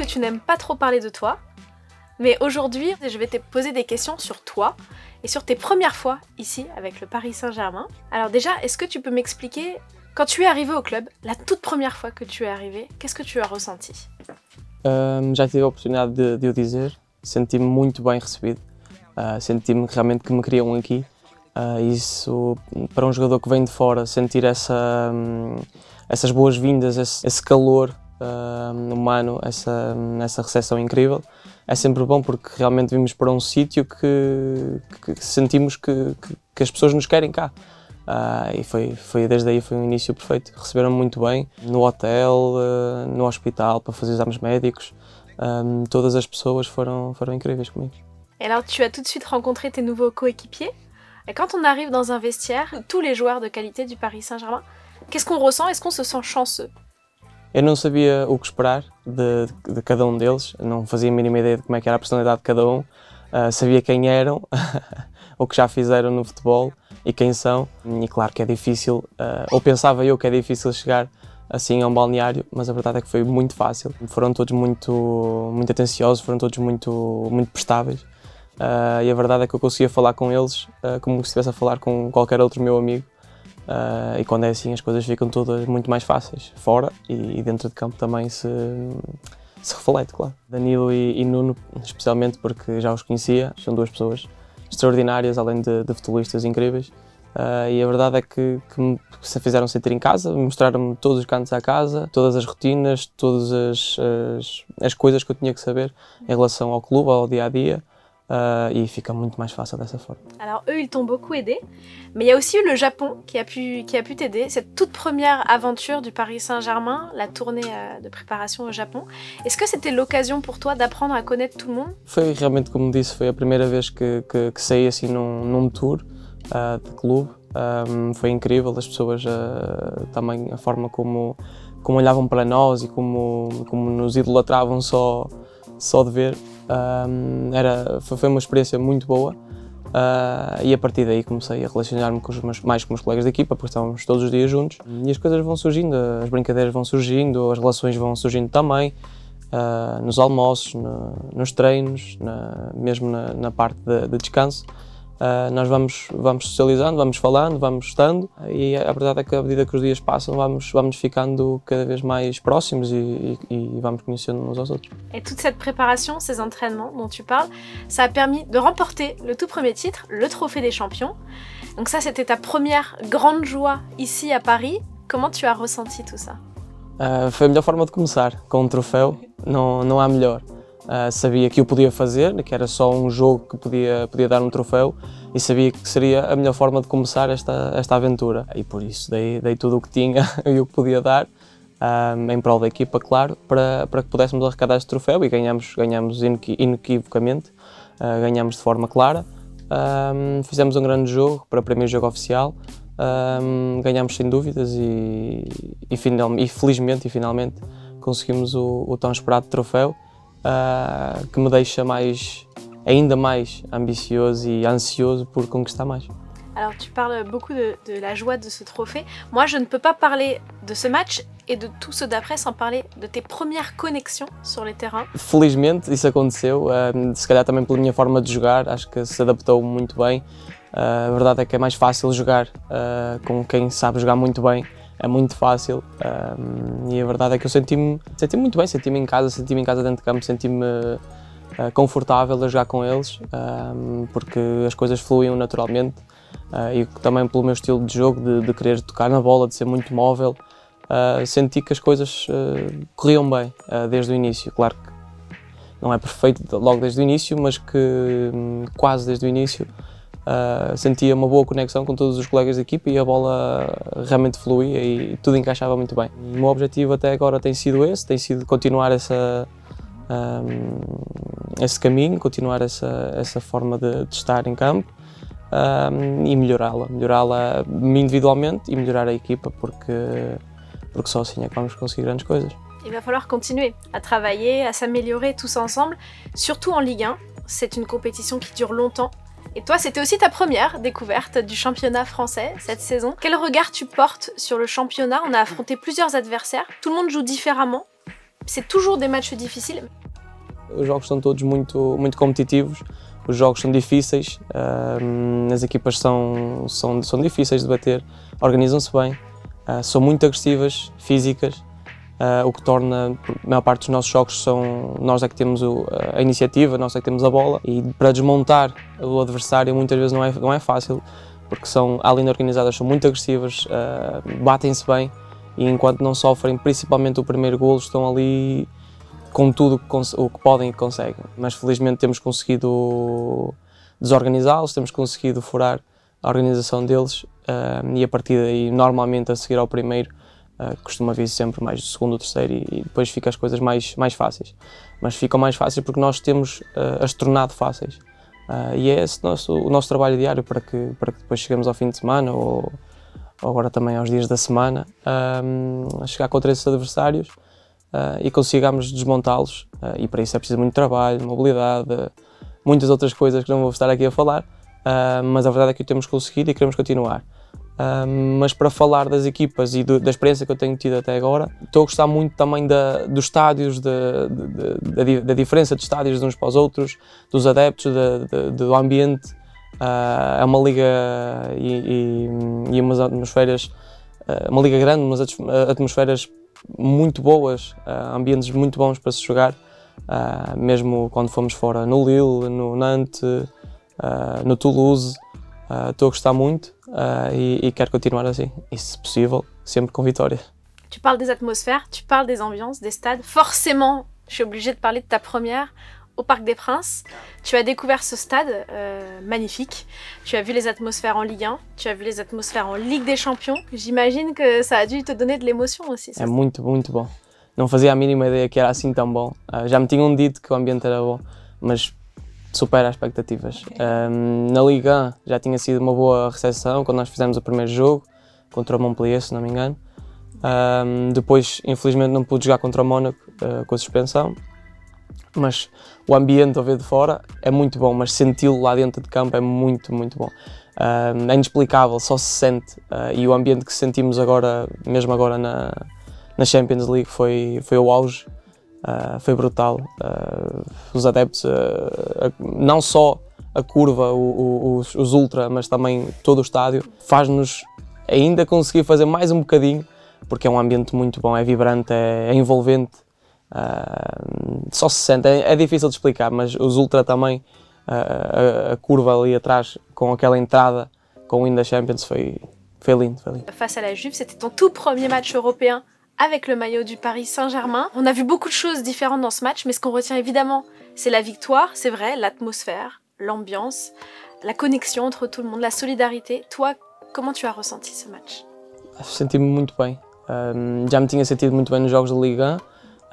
tu n'aimes pas trop parler de toi, mais aujourd'hui, je vais te poser des questions sur toi et sur tes premières fois ici avec le Paris Saint-Germain. Alors déjà, est-ce que tu peux m'expliquer, quand tu es arrivé au club, la toute première fois que tu es arrivé, qu'est-ce que tu as ressenti? Já tive a oportunidade de o dizer, senti-me muito bem recebido, senti-me realmente que me queriam aqui. Isso, para um jogador que vem de fora, sentir essas boas-vindas, esse calor humano, essa recepção incrível, é sempre bom porque realmente vimos para um sítio que sentimos que as pessoas nos querem cá. E desde aí foi um início perfeito. Receberam-me muito bem, no hotel, no hospital, para fazer exames médicos. Todas as pessoas foram incríveis comigo. Et alors tu as tout de suite rencontré tes nouveaux coéquipiers. Et quand on arrive dans un vestiaire, tous les joueurs de qualité du Paris Saint-Germain, qu'est-ce qu'on ressent? Est-ce qu'on se sent chanceux? Eu não sabia o que esperar de cada um deles, não fazia a mínima ideia de como é que era a personalidade de cada um. Sabia quem eram, o que já fizeram no futebol e quem são. E claro que é difícil, ou pensava eu que é difícil chegar assim a um balneário, mas a verdade é que foi muito fácil. Foram todos muito atenciosos, foram todos muito prestáveis. E a verdade é que eu conseguia falar com eles como se estivesse a falar com qualquer outro meu amigo. E quando é assim as coisas ficam todas muito mais fáceis, fora e dentro de campo também se reflete, claro. Danilo e Nuno, especialmente porque já os conhecia, são duas pessoas extraordinárias, além de futebolistas incríveis. E a verdade é que me fizeram sentir em casa, mostraram-me todos os cantos à casa, todas as rotinas, todas as coisas que eu tinha que saber em relação ao clube, ao dia-a-dia. Et fica muito mais fácil dessa forma. Alors eux, ils t'ont beaucoup aidé, mais il y a aussi eu le Japon qui a pu t'aider. Cette toute première aventure du Paris Saint-Germain, la tournée de préparation au Japon. Est-ce que c'était l'occasion pour toi d'apprendre à connaître tout le monde? Foi realmente, como disse, foi a primeira vez que saí assim num tour de clube. Foi incrível, as pessoas também a forma como olhavam para nós e como nos idolatravam só de ver. Foi uma experiência muito boa e a partir daí comecei a relacionar-me mais com os colegas da equipa, porque estávamos todos os dias juntos e as coisas vão surgindo, as brincadeiras vão surgindo, as relações vão surgindo também, nos almoços, nos treinos, mesmo na parte de descanso. Nós vamos socializando, vamos falando, vamos estando e a verdade é que à medida que os dias passam vamos ficando cada vez mais próximos e vamos conhecendo uns aos outros. Et toute cette préparation, ces entraînements dont tu parles, ça a permis de remporter le tout premier titre, le Trophée des Champions. Donc ça, c'était ta première grande joie ici à Paris. Comment tu as ressenti tout ça? Foi a melhor forma de começar, com um troféu, não há melhor. Sabia que eu podia fazer, que era só um jogo que podia dar um troféu e sabia que seria a melhor forma de começar esta aventura. E por isso dei tudo o que tinha e o que podia dar, em prol da equipa, claro, para que pudéssemos arrecadar este troféu e ganhamos inequivocamente, ganhamos de forma clara. Fizemos um grande jogo para o primeiro jogo oficial, ganhamos sem dúvidas e felizmente e finalmente conseguimos o tão esperado troféu. Que me deixa ainda mais ambicioso et ansioso pour conquistar mais. Alors tu parles beaucoup de la joie de ce trophée. Moi je ne peux pas parler de ce match et de tout ce d'après sans parler de tes premières connexions sur les terrains. Felizmente isso aconteceu, se calhar também pela minha forma de jogar, acho que se adaptou muito bem. A verdade é que é mais fácil jogar com quem sabe jogar muito bem. É muito fácil e a verdade é que eu senti-me muito bem, senti-me em casa dentro de campo, senti-me confortável a jogar com eles, porque as coisas fluíam naturalmente e também pelo meu estilo de jogo, de querer tocar na bola, de ser muito móvel, senti que as coisas corriam bem desde o início. Claro que não é perfeito logo desde o início, mas que quase desde o início. Sentia uma boa conexão com todos os colegas da equipa e a bola realmente fluía e tudo encaixava muito bem. O meu objetivo até agora tem sido continuar esse caminho, continuar essa forma de estar em campo e melhorá-la individualmente e melhorar a equipa, porque só assim é que vamos conseguir grandes coisas. Il va falloir continuer à travailler, à s'améliorer tous ensemble, surtout en Ligue 1. C'est une compétition qui dure longtemps. Et toi, c'était aussi ta première découverte du championnat français cette saison. Quel regard tu portes sur le championnat? On a affronté plusieurs adversaires, tout le monde joue différemment. c'est toujours des matchs difficiles. Os jogos são todos muito competitivos, os jogos são difíceis, as equipas são difíceis de bater, organizam-se bem, são muito agressivas, físicas, o que torna, a maior parte dos nossos jogos nós é que temos a iniciativa, nós é que temos a bola, e para desmontar o adversário muitas vezes não é fácil, porque além de organizadas, são muito agressivas, batem-se bem, e enquanto não sofrem principalmente o primeiro golo, estão ali com tudo o que podem e conseguem. Mas felizmente temos conseguido desorganizá-los, temos conseguido furar a organização deles, e a partir daí, normalmente a seguir ao primeiro, costuma vir sempre mais do segundo ou terceiro, e depois ficam as coisas mais fáceis. Mas ficam mais fáceis porque nós temos as tornado fáceis. E é esse o nosso trabalho diário para que depois cheguemos ao fim de semana ou agora também aos dias da semana, a chegar contra esses adversários e consigamos desmontá-los. E para isso é preciso muito trabalho, mobilidade, muitas outras coisas que não vou estar aqui a falar, mas a verdade é que o temos conseguido e queremos continuar. Mas para falar das equipas e da experiência que eu tenho tido até agora, estou a gostar muito também dos estádios, da diferença de estádios de uns para os outros, dos adeptos, do ambiente. É uma liga e umas atmosferas, uma liga grande, umas atmosferas muito boas, ambientes muito bons para se jogar, mesmo quando fomos fora no Lille, no Nantes, no Toulouse. Estou a gostar muito e quero continuar assim, e se possível, sempre com vitória. Tu parles des atmosphères, tu parles des ambiances, des stades. Forcément, je suis obligée de parler de ta première au Parc des Princes. Tu as découvert ce stade magnifique. Tu as vu les atmosphères en Ligue 1, tu as vu les atmosphères en Ligue des Champions. J'imagine que ça a dû te donner de l'émotion aussi. É muito bom. Não fazia a mínima ideia que era assim tão bom. Já me tinham dito que o ambiente era bom, mas supera as expectativas. Na Ligue 1 já tinha sido uma boa recepção quando nós fizemos o primeiro jogo contra o Montpellier, se não me engano. Depois, infelizmente, não pude jogar contra o Mónaco com a suspensão, mas o ambiente ao ver de fora é muito bom, mas senti-lo lá dentro de campo é muito bom. É inexplicável, só se sente, e o ambiente que sentimos agora, mesmo agora na Champions League, foi o auge. Foi brutal. Os adeptos, não só a curva, os ultra, mas também todo o estádio, faz-nos ainda conseguir fazer mais um bocadinho, porque é um ambiente muito bom, é vibrante, é envolvente, só se sente, é difícil de explicar, mas os ultra também, a curva ali atrás, com aquela entrada, com o hino da Champions, foi lindo. Face à la Juve, c'était ton tout premier match européen avec le maillot du Paris Saint-Germain. On a vu beaucoup de choses différentes dans ce match, mais ce qu'on retient évidemment, c'est la victoire, c'est vrai, l'atmosphère, l'ambiance, la connexion entre tout le monde, la solidarité. Toi, comment tu as ressenti ce match? Senti-me muito bem. Já me tinha sentido muito bem nos jogos da Liga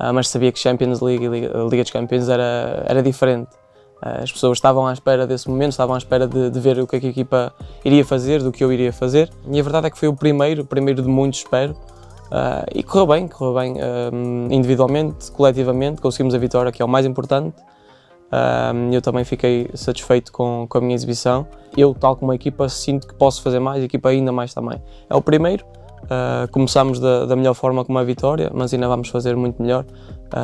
1, mas sabia que Champions League e Liga dos Campeões era diferente. As pessoas estavam à espera desse momento, estavam à espera de ver o que a equipa iria fazer, do que eu iria fazer. E a verdade é que foi o primeiro de muitos, espero. E correu bem, individualmente, coletivamente, conseguimos a vitória, que é o mais importante. Eu também fiquei satisfeito com a minha exibição. Eu, tal como a equipa, sinto que posso fazer mais, a equipa ainda mais também. É o primeiro, começámos da melhor forma com uma vitória, mas ainda vamos fazer muito melhor,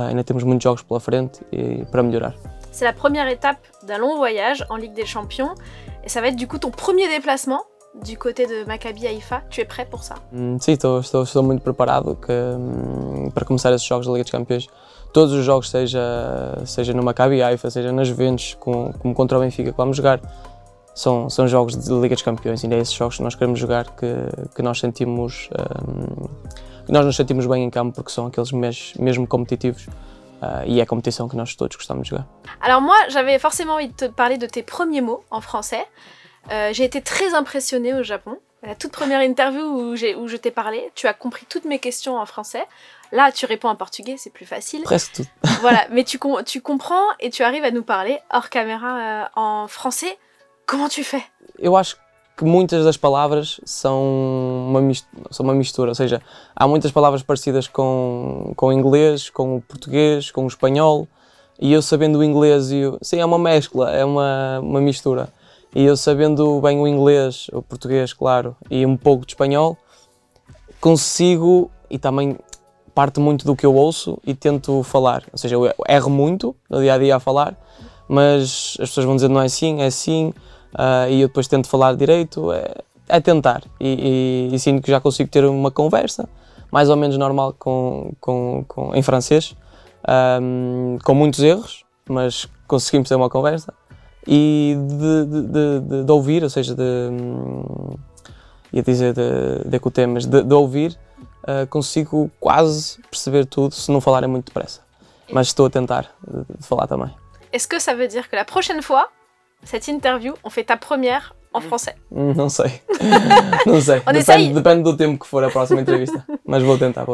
ainda temos muitos jogos pela frente e para melhorar. C'est la première étape d'un long voyage en Ligue des Champions, et ça va être du coup ton premier déplacement du côté de Maccabi Haïfa. Tu es prêt pour ça? Sim, estou muito preparado para começar esses jogos da Liga dos Campeões. Todos os jogos, seja no Maccabi Haifa, seja nas Juventus, como contra o Benfica que vamos jogar, são jogos de Liga dos Campeões, e é esses jogos que nós queremos jogar, que nós sentimos, que nós nos sentimos bem em campo, porque são aqueles mesmo competitivos. Et la compétition que nous tous gostamos de jouer. Alors moi, j'avais forcément envie de te parler de tes premiers mots en français. J'ai été très impressionnée au Japon. La toute première interview où je t'ai parlé, tu as compris toutes mes questions en français. Là, tu réponds en portugais, c'est plus facile. Presque tout. Voilà, mais tu comprends et tu arrives à nous parler hors caméra en français. Comment tu fais? Eu acho que muitas das palavras são uma mistura, ou seja, há muitas palavras parecidas com o inglês, com o português, com o espanhol, e eu sabendo o inglês, sim, é uma mescla, é uma mistura, e eu sabendo bem o inglês, o português, claro, e um pouco de espanhol, consigo, e também parte muito do que eu ouço e tento falar. Ou seja, eu erro muito no dia-a-dia a falar, mas as pessoas vão dizer não é assim, e eu depois tento falar direito, é tentar. E sinto que já consigo ter uma conversa mais ou menos normal em francês, com muitos erros, mas conseguimos ter uma conversa. E de ouvir, ou seja, ia dizer de écouter, mas de ouvir, consigo quase perceber tudo se não falarem muito depressa. Mas estou a tentar de falar também. Est-ce que ça veut dire que la prochaine fois, cette interview, on fait ta première en français? Não sei. Não sei. On essaye. Depende do tempo que for a próxima entrevista. Mas vou tentar.